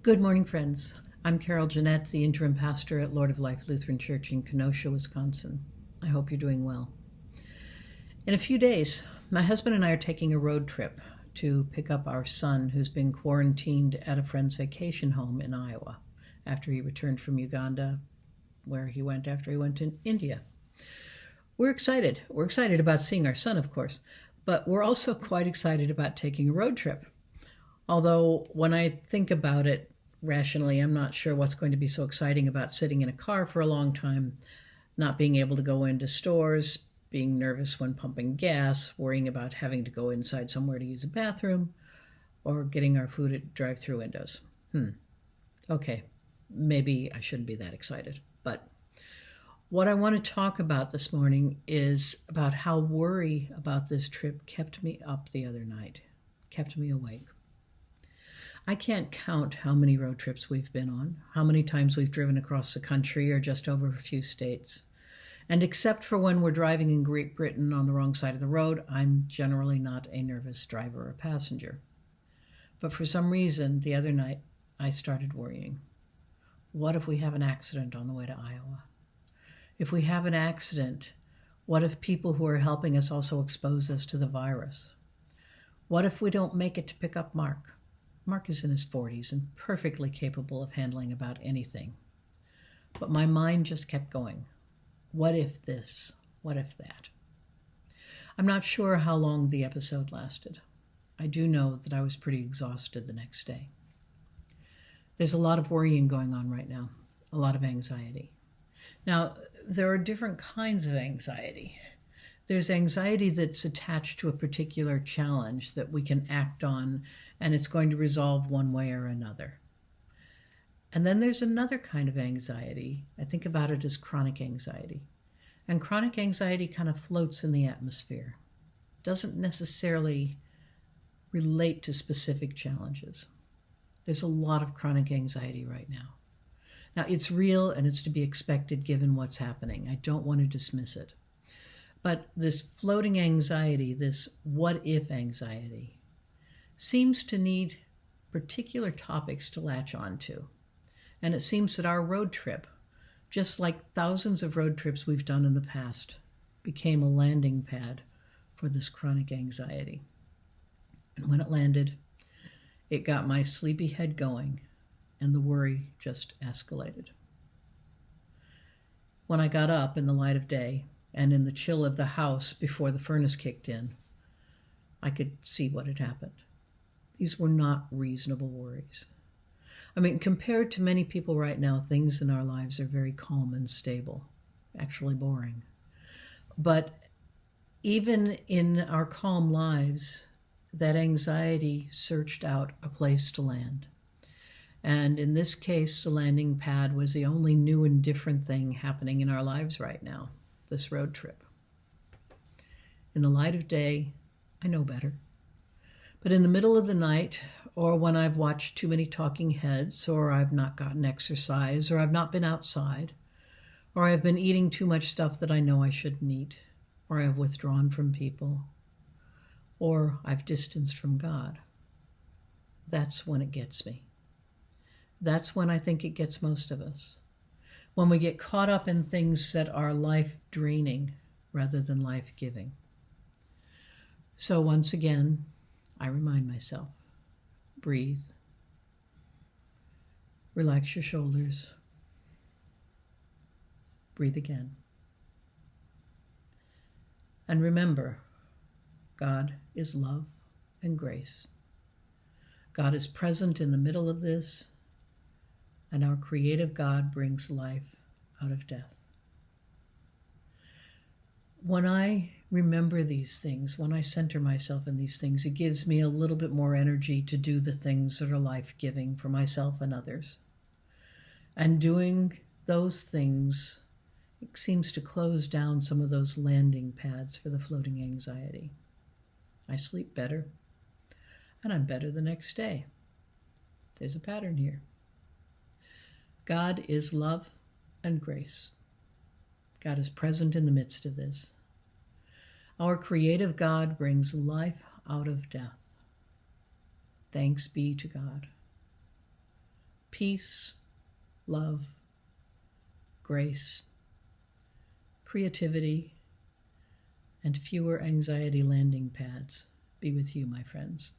Good morning, friends. I'm Carol Jeunnette, the interim pastor at Lord of Life Lutheran Church in Kenosha, Wisconsin. I hope you're doing well. In a few days, my husband and I are taking a road trip to pick up our son, who's been quarantined at a friend's vacation home in Iowa after he returned from Uganda, where he went after he went to India. We're excited. We're excited about seeing our son, of course, but we're also quite excited about taking a road trip. Although when I think about it rationally, I'm not sure what's going to be so exciting about sitting in a car for a long time, not being able to go into stores, being nervous when pumping gas, worrying about having to go inside somewhere to use a bathroom, or getting our food at drive-through windows. Okay, maybe I shouldn't be that excited. But what I want to talk about this morning is about how worry about this trip kept me up the other night, kept me awake. I can't count how many road trips we've been on, how many times we've driven across the country or just over a few states. And except for when we're driving in Great Britain on the wrong side of the road, I'm generally not a nervous driver or passenger. But for some reason, the other night, I started worrying. What if we have an accident on the way to Iowa? If we have an accident, what if people who are helping us also expose us to the virus? What if we don't make it to pick up Mark? Mark is in his 40s and perfectly capable of handling about anything. But my mind just kept going. What if this? What if that? I'm not sure how long the episode lasted. I do know that I was pretty exhausted the next day. There's a lot of worrying going on right now, a lot of anxiety. Now, there are different kinds of anxiety. There's anxiety that's attached to a particular challenge that we can act on, and it's going to resolve one way or another. And then there's another kind of anxiety. I think about it as chronic anxiety. And chronic anxiety kind of floats in the atmosphere. Doesn't necessarily relate to specific challenges. There's a lot of chronic anxiety right now. Now, it's real and it's to be expected given what's happening. I don't want to dismiss it. But this floating anxiety, this what-if anxiety, seems to need particular topics to latch onto. And it seems that our road trip, just like thousands of road trips we've done in the past, became a landing pad for this chronic anxiety. And when it landed, it got my sleepy head going, and the worry just escalated. When I got up in the light of day, and in the chill of the house before the furnace kicked in, I could see what had happened. These were not reasonable worries. I mean, compared to many people right now, things in our lives are very calm and stable, actually boring. But even in our calm lives, that anxiety searched out a place to land. And in this case, the landing pad was the only new and different thing happening in our lives right now. This road trip. In the light of day, I know better. But in the middle of the night, or when I've watched too many talking heads, or I've not gotten exercise, or I've not been outside, or I've been eating too much stuff that I know I shouldn't eat, or I've withdrawn from people, or I've distanced from God, that's when it gets me. That's when I think it gets most of us. When we get caught up in things that are life-draining rather than life-giving. So once again, I remind myself, breathe, relax your shoulders, breathe again. And remember, God is love and grace. God is present in the middle of this, and our creative God brings life out of death. When I remember these things, when I center myself in these things, it gives me a little bit more energy to do the things that are life-giving for myself and others. And doing those things, it seems to close down some of those landing pads for the floating anxiety. I sleep better, and I'm better the next day. There's a pattern here. God is love and grace. God is present in the midst of this. Our creative God brings life out of death. Thanks be to God. peace, love, grace, creativity, and fewer anxiety landing pads be with you, my friends.